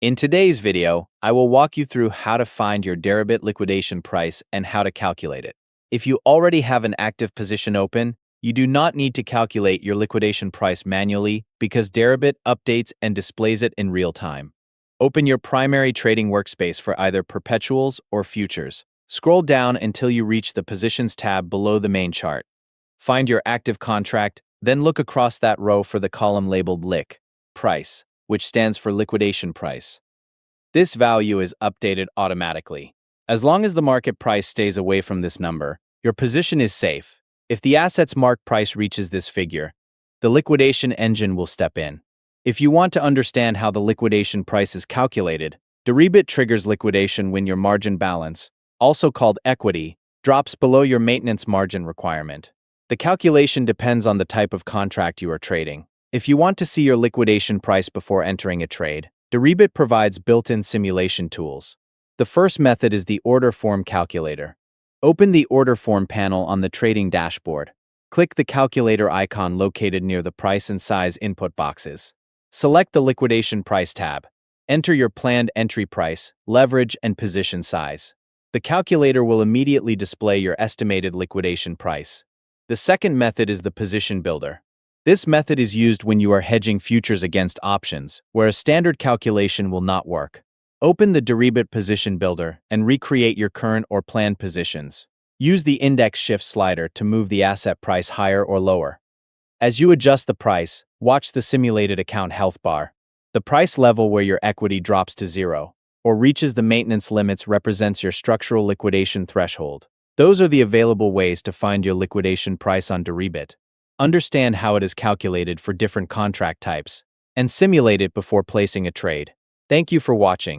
In today's video, I will walk you through how to find your Deribit liquidation price and how to calculate it. If you already have an active position open, you do not need to calculate your liquidation price manually because Deribit updates and displays it in real time. Open your primary trading workspace for either perpetuals or futures. Scroll down until you reach the Positions tab below the main chart. Find your active contract, then look across that row for the column labeled LIC, price, which stands for liquidation price. This value is updated automatically. As long as the market price stays away from this number, your position is safe. If the asset's mark price reaches this figure, the liquidation engine will step in. If you want to understand how the liquidation price is calculated, Deribit triggers liquidation when your margin balance, also called equity, drops below your maintenance margin requirement. The calculation depends on the type of contract you are trading. If you want to see your liquidation price before entering a trade, Deribit provides built-in simulation tools. The first method is the order form calculator. Open the order form panel on the trading dashboard. Click the calculator icon located near the price and size input boxes. Select the liquidation price tab. Enter your planned entry price, leverage, and position size. The calculator will immediately display your estimated liquidation price. The second method is the position builder. This method is used when you are hedging futures against options, where a standard calculation will not work. Open the Deribit Position Builder and recreate your current or planned positions. Use the Index Shift slider to move the asset price higher or lower. As you adjust the price, watch the simulated account health bar. The price level where your equity drops to zero or reaches the maintenance limits represents your structural liquidation threshold. Those are the available ways to find your liquidation price on Deribit. Understand how it is calculated for different contract types, and simulate it before placing a trade. Thank you for watching.